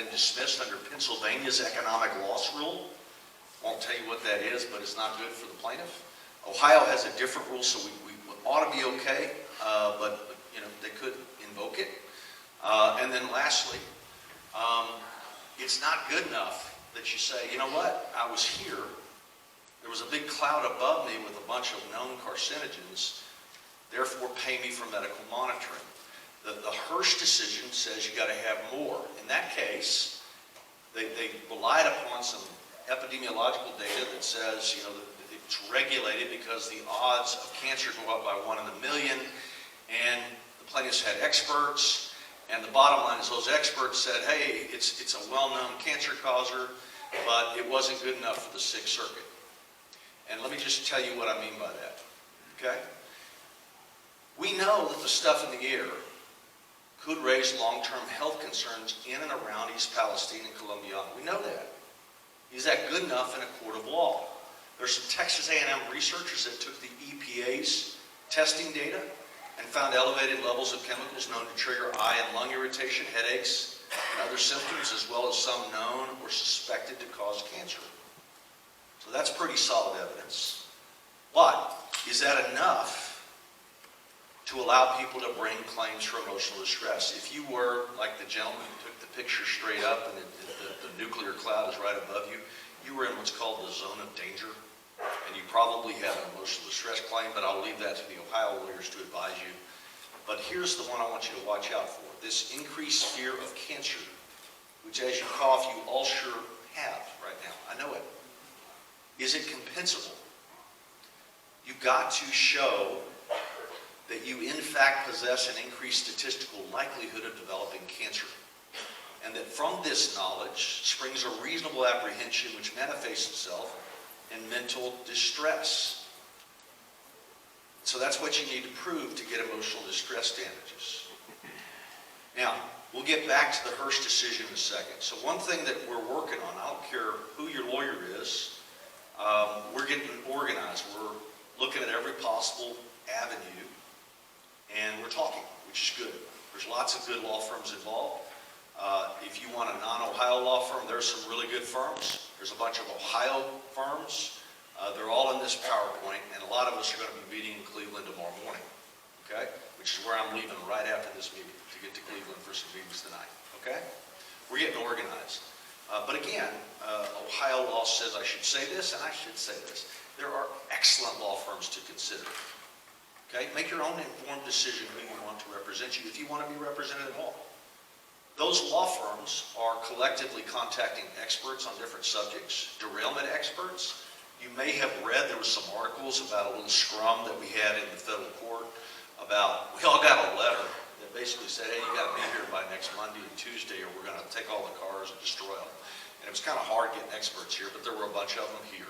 been dismissed under Pennsylvania's economic loss rule. Won't tell you what that is, but it's not good for the plaintiff. Ohio has a different rule, so we ought to be okay, but you know, they could invoke it. And then lastly, it's not good enough that you say, you know what, I was here, there was a big cloud above me with a bunch of known carcinogens, therefore pay me for medical monitoring. The Hirsch decision says you got to have more. In that case, they relied upon some epidemiological data that says, you know, it's regulated because the odds of cancer go up by 1 in a million, and the plaintiffs had experts, and the bottom line is those experts said, hey, it's a well-known cancer causer, but it wasn't good enough for the Sixth Circuit. And let me just tell you what I mean by that, okay? We know that the stuff in the air could raise long-term health concerns in and around East Palestine and Columbiana. We know that. Is that good enough in a court of law? There's some Texas A&M researchers that took the EPA's testing data and found elevated levels of chemicals known to trigger eye and lung irritation, headaches, and other symptoms, as well as some known or suspected to cause cancer. So that's pretty solid evidence. But is that enough to allow people to bring claims for emotional distress? If you were, like the gentleman who took the picture straight up and the nuclear cloud is right above you, you were in what's called the zone of danger, and you probably have an emotional distress claim, but I'll leave that to the Ohio lawyers to advise you. But here's the one I want you to watch out for. This increased fear of cancer, which as you cough, you all sure have right now. I know it. Is it compensable? You've got to show that you in fact possess an increased statistical likelihood of developing cancer, and that from this knowledge springs a reasonable apprehension which manifests itself in mental distress. So that's what you need to prove to get emotional distress damages. Now, we'll get back to the Hirsch decision in a second. So one thing that we're working on, I don't care who your lawyer is, we're getting organized. We're looking at every possible avenue, and we're talking, which is good. There's lots of good law firms involved. If you want a non-Ohio law firm, there's some really good firms. There's a bunch of Ohio firms. They're all in this PowerPoint, and a lot of us are going to be meeting in Cleveland tomorrow morning, okay? Which is where I'm leaving right after this meeting to get to Cleveland for some meetings tonight, okay? We're getting organized. But again, Ohio law says I should say this, and I should say this. There are excellent law firms to consider. Okay? Make your own informed decision who you want to represent you if you want to be represented at all. Those law firms are collectively contacting experts on different subjects, derailment experts. You may have read, there was some articles about a little scrum that we had in the federal court about, we all got a letter that basically said, hey, you got to be here by next Monday and Tuesday or we're going to take all the cars and destroy them. And it was kind of hard getting experts here, but there were a bunch of them here.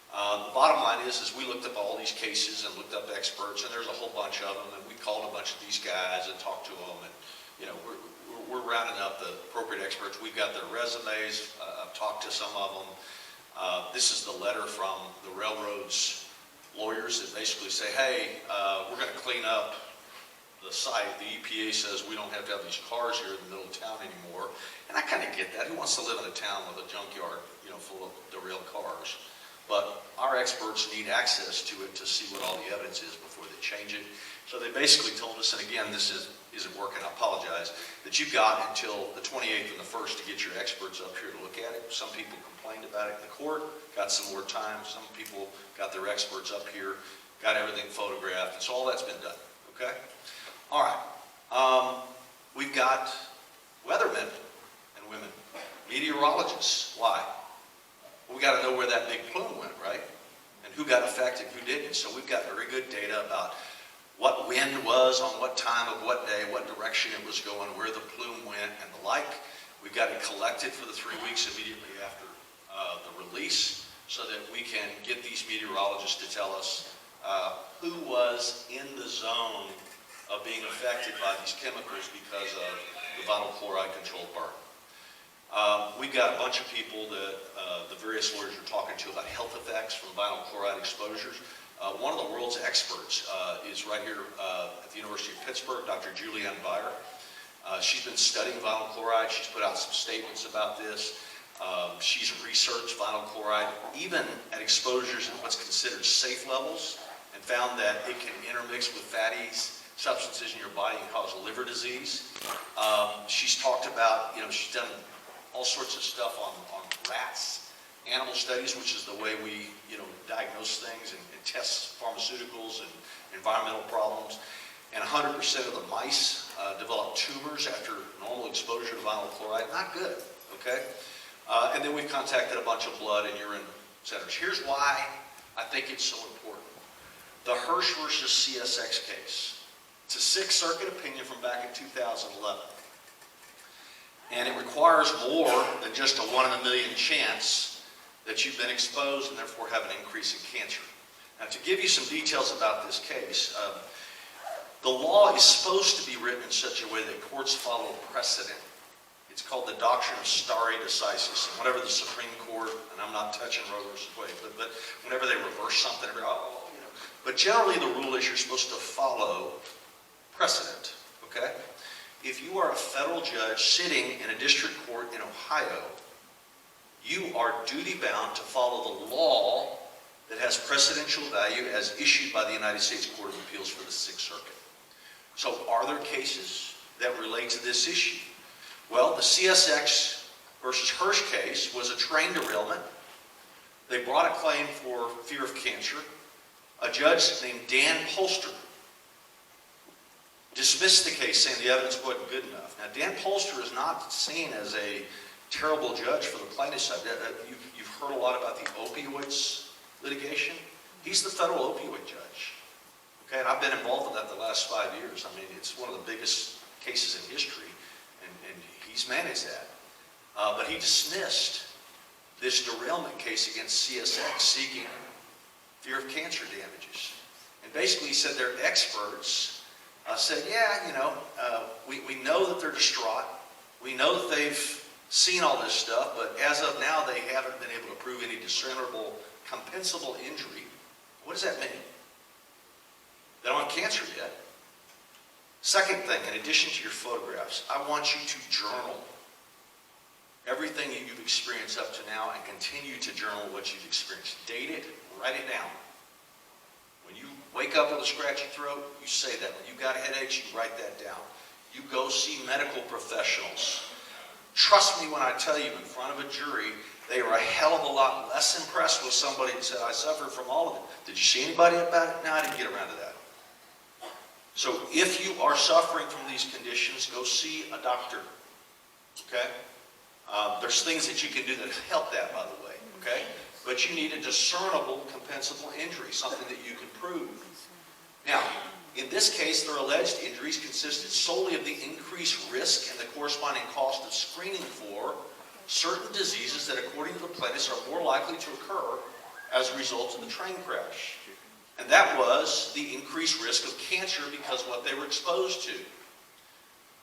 The bottom line is we looked up all these cases and looked up experts, and there's a whole bunch of them, and we called a bunch of these guys and talked to them, and you know, we're rounding up the appropriate experts. We've got their resumes. I've talked to some of them. This is the letter from the railroad's lawyers that basically say, hey, we're going to clean up the site. The EPA says we don't have to have these cars here in the middle of town anymore. And I kind of get that. Who wants to live in a town with a junkyard, you know, full of derailed cars? But our experts need access to it to see what all the evidence is before they change it. So they basically told us, and again, this isn't working, I apologize, that you've got until the 28th and the 1st to get your experts up here to look at it. Some people complained about it in the court, got some more time. Some people got their experts up here, got everything photographed, and so all that's been done, okay? All right, we've got weathermen and women, meteorologists. Why? Well, we got to know where that big plume went, right? And who got affected, who didn't. So we've got very good data about what wind was on what time of what day, what direction it was going, where the plume went, and the like. We've got it collected for the 3 weeks immediately after the release so that we can get these meteorologists to tell us who was in the zone of being affected by these chemicals because of the vinyl chloride controlled burn. We've got a bunch of people that the various lawyers are talking to about health effects from vinyl chloride exposures. One of the world's experts is right here at the University of Pittsburgh, Dr. Julianne Beyer. She's been studying vinyl chloride. She's put out some statements about this. She's researched vinyl chloride, even at exposures in what's considered safe levels, and found that it can intermix with fatty substances in your body and cause liver disease. She's talked about, she's done all sorts of stuff on rats, animal studies, which is the way we, diagnose things and test pharmaceuticals and environmental problems. And 100% of the mice develop tumors after normal exposure to vinyl chloride. Not good, okay? And then we've contacted a bunch of blood and urine centers. Here's why I think it's so important. The Hirsch versus CSX case. It's a Sixth Circuit opinion from back in 2011. And it requires more than just a 1 in a million chance that you've been exposed and therefore have an increase in cancer. Now, to give you some details about this case, the law is supposed to be written in such a way that courts follow precedent. It's called the doctrine of stare decisis. And whenever the Supreme Court, and I'm not touching Roe versus Wade, but whenever they reverse something, but generally the rule is you're supposed to follow precedent, okay? If you are a federal judge sitting in a district court in Ohio, you are duty-bound to follow the law that has precedential value as issued by the United States Court of Appeals for the Sixth Circuit. So are there cases that relate to this issue? Well, the CSX versus Hirsch case was a train derailment. They brought a claim for fear of cancer. A judge named Dan Polster dismissed the case, saying the evidence wasn't good enough. Now, Dan Polster is not seen as a terrible judge for the plaintiff's side. You've heard a lot about the opioids litigation. He's the federal opioid judge. Okay, and I've been involved in that the last 5 years. I mean, it's one of the biggest cases in history, and he's managed that. But he dismissed this derailment case against CSX seeking fear of cancer damages. And basically he said their experts said, we know that they're distraught. We know that they've seen all this stuff, but as of now, they haven't been able to prove any discernible, compensable injury. What does that mean? They don't have cancer yet. Second thing, in addition to your photographs, I want you to journal everything that you've experienced up to now and continue to journal what you've experienced. Date it, write it down. When you wake up with a scratchy throat, you say that. When you've got headaches, you write that down. You go see medical professionals. Trust me when I tell you, in front of a jury, they are a hell of a lot less impressed with somebody that said, I suffered from all of it. Did you see anybody about it? No, I didn't get around to that. So if you are suffering from these conditions, go see a doctor, okay? There's things that you can do that help that, by the way, okay? But you need a discernible, compensable injury, something that you can prove. Now, in this case, their alleged injuries consisted solely of the increased risk and the corresponding cost of screening for certain diseases that, according to the plaintiffs, are more likely to occur as a result of the train crash. And that was the increased risk of cancer because of what they were exposed to.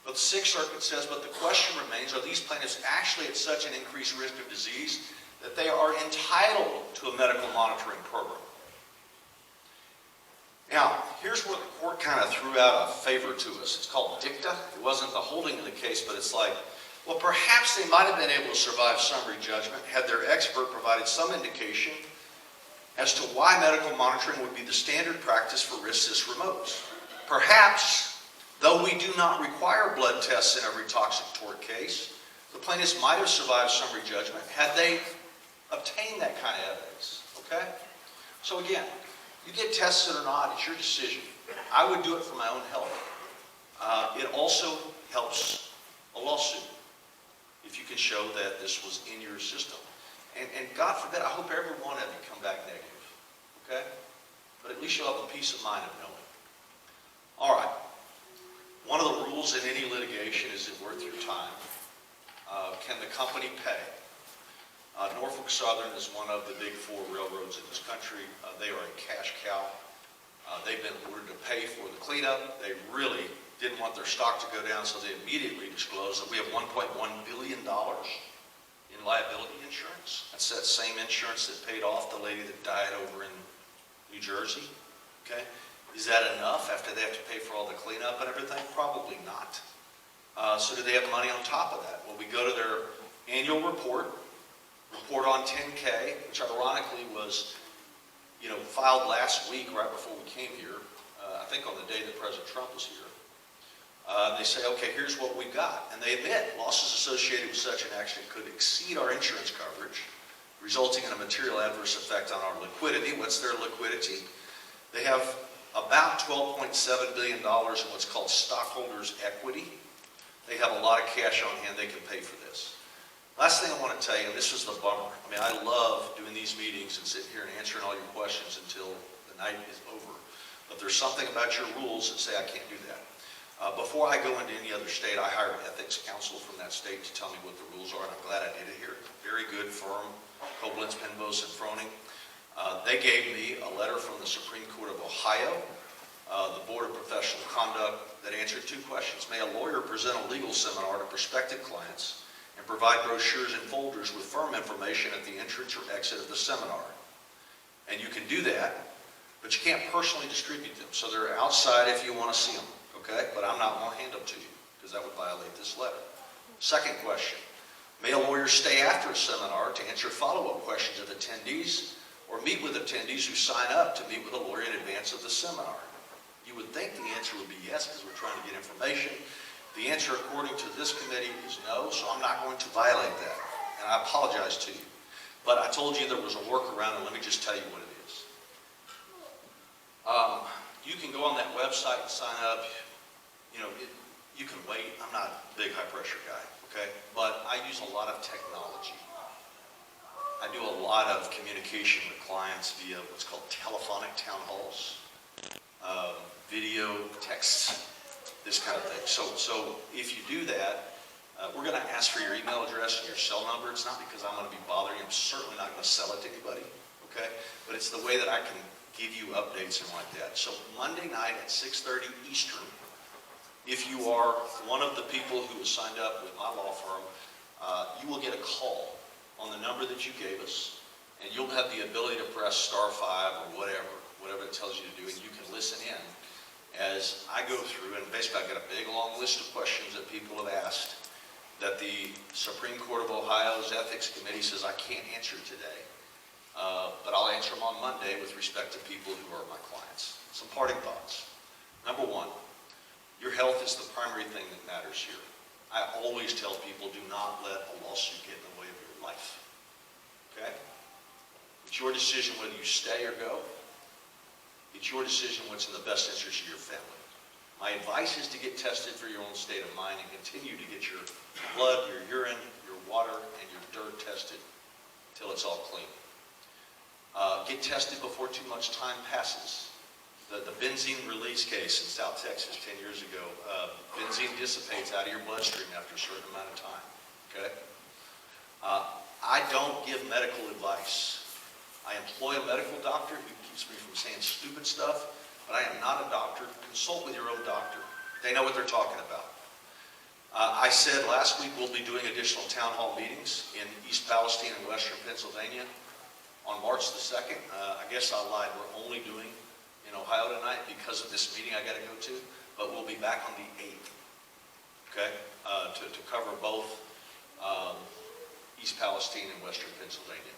But the Sixth Circuit says, but the question remains, are these plaintiffs actually at such an increased risk of disease that they are entitled to a medical monitoring program? Now, here's where the court kind of threw out a favor to us. It's called dicta. It wasn't the holding of the case, but it's like, well, perhaps they might have been able to survive summary judgment had their expert provided some indication as to why medical monitoring would be the standard practice for risk-assist remotes. Perhaps, though we do not require blood tests in every toxic tort case, the plaintiffs might have survived summary judgment had they obtained that kind of evidence, okay? So again, you get tested or not, it's your decision. I would do it for my own health. It also helps a lawsuit if you can show that this was in your system. And God forbid, I hope every one of you come back negative, okay? But at least you'll have the peace of mind of knowing. All right. One of the rules in any litigation is it worth your time? Can the company pay? Norfolk Southern is one of the big four railroads in this country. They are a cash cow. They've been ordered to pay for the cleanup. They really didn't want their stock to go down, so they immediately disclosed that we have $1.1 billion in liability insurance. That's that same insurance that paid off the lady that died over in New Jersey. Okay? Is that enough after they have to pay for all the cleanup and everything? Probably not. So do they have money on top of that? Well, we go to their annual report on 10K, which ironically was, filed last week right before we came here, I think on the day that President Trump was here. They say, okay, here's what we've got. And they admit losses associated with such an accident could exceed our insurance coverage, resulting in a material adverse effect on our liquidity. What's their liquidity? They have about $12.7 billion in what's called stockholders' equity. They have a lot of cash on hand. They can pay for this. Last thing I want to tell you, and this is the bummer. I mean, I love doing these meetings and sitting here and answering all your questions until the night is over. But there's something about your rules that say I can't do that. Before I go into any other state, I hire an ethics counsel from that state to tell me what the rules are, and I'm glad I did it here. Very good firm, Koblenz, Penvos, and Froning. They gave me a letter from the Supreme Court of Ohio, the Board of Professional Conduct, that answered two questions. May a lawyer present a legal seminar to prospective clients and provide brochures and folders with firm information at the entrance or exit of the seminar? And you can do that, but you can't personally distribute them. So they're outside if you want to see them, okay? But I'm not going to hand them to you because that would violate this letter. Second question, may a lawyer stay after a seminar to answer follow-up questions of attendees or meet with attendees who sign up to meet with a lawyer in advance of the seminar? You would think the answer would be yes because we're trying to get information. The answer, according to this committee, is no, so I'm not going to violate that. And I apologize to you. But I told you there was a workaround, and let me just tell you what it is. You can go on that website and sign up. You can wait. I'm not a big high-pressure guy, okay? But I use a lot of technology. I do a lot of communication with clients via what's called telephonic town halls, video, texts, this kind of thing. So if you do that, we're going to ask for your email address and your cell number. It's not because I'm going to be bothering you. I'm certainly not going to sell it to anybody, okay? But it's the way that I can give you updates and like that. So Monday night at 6:30 Eastern, if you are one of the people who has signed up with my law firm, you will get a call on the number that you gave us, and you'll have the ability to press *5 or whatever it tells you to do, and you can listen in as I go through, and basically I've got a big long list of questions that people have asked that the Supreme Court of Ohio's Ethics Committee says I can't answer today. But I'll answer them on Monday with respect to people who are my clients. Some parting thoughts. Number one, your health is the primary thing that matters here. I always tell people, do not let a lawsuit get in the way of your life. Okay? It's your decision whether you stay or go. It's your decision what's in the best interest of your family. My advice is to get tested for your own state of mind and continue to get your blood, your urine, your water, and your dirt tested until it's all clean. Get tested before too much time passes. The benzene release case in South Texas 10 years ago, benzene dissipates out of your bloodstream after a certain amount of time, okay? I don't give medical advice. I employ a medical doctor who keeps me from saying stupid stuff, but I am not a doctor. Consult with your own doctor. They know what they're talking about. I said last week we'll be doing additional town hall meetings in East Palestine and Western Pennsylvania on March the 2nd. I guess I lied. We're only doing in Ohio tonight because of this meeting I got to go to, but we'll be back on the 8th, okay, to cover both East Palestine and Western Pennsylvania.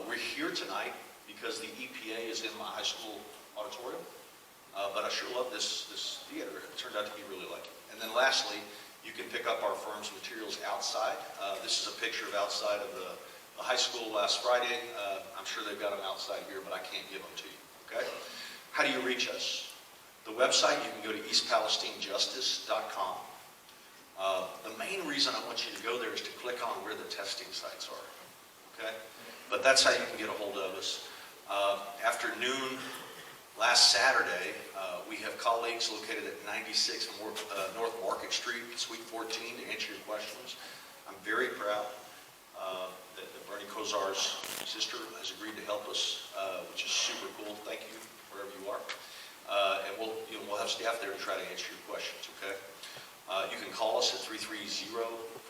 We're here tonight because the EPA is in my high school auditorium, but I sure love this theater. It turned out to be really like it. And then lastly, you can pick up our firm's materials outside. This is a picture of outside of the high school last Friday. I'm sure they've got them outside here, but I can't give them to you, okay? How do you reach us? The website, you can go to eastpalestinejustice.com. The main reason I want you to go there is to click on where the testing sites are, okay? But that's how you can get a hold of us. After noon last Saturday, we have colleagues located at 96 North Market Street, Suite 14, to answer your questions. I'm very proud that Bernie Kosar's sister has agreed to help us, which is super cool. Thank you, wherever you are. And we'll have staff there to try to answer your questions, okay? You can call us at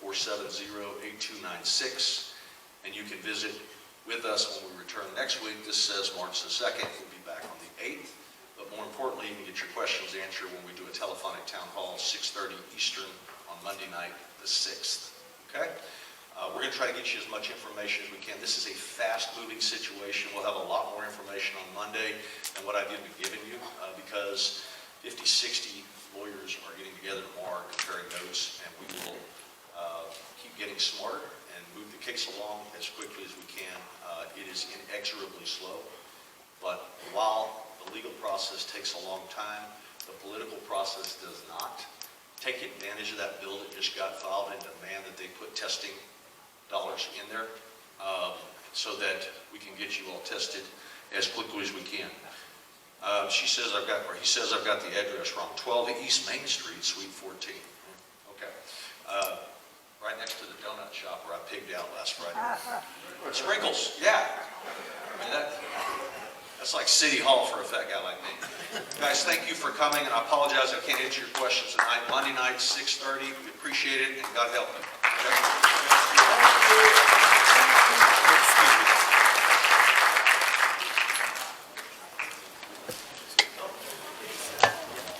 330-470-8296, and you can visit with us when we return next week. This says March the 2nd. We'll be back on the 8th. But more importantly, you can get your questions answered when we do a telephonic town hall, 6:30 Eastern on Monday night, the 6th, okay? We're going to try to get you as much information as we can. This is a fast-moving situation. We'll have a lot more information on Monday than what I've even given you because 50, 60 lawyers are getting together tomorrow comparing notes, and we will keep getting smarter and move the case along as quickly as we can. It is inexorably slow, but while the legal process takes a long time, the political process does not. Take advantage of that bill that just got filed and demand that they put testing dollars in there so that we can get you all tested as quickly as we can. He says I've got the address wrong. 12 East Main Street, Suite 14. Okay. Right next to the donut shop where I pigged out last Friday. Sprinkles, yeah. I mean, that's like City Hall for a fat guy like me. Guys, thank you for coming, and I apologize I can't answer your questions tonight. Monday night, 6:30. We appreciate it, and God help you. Okay?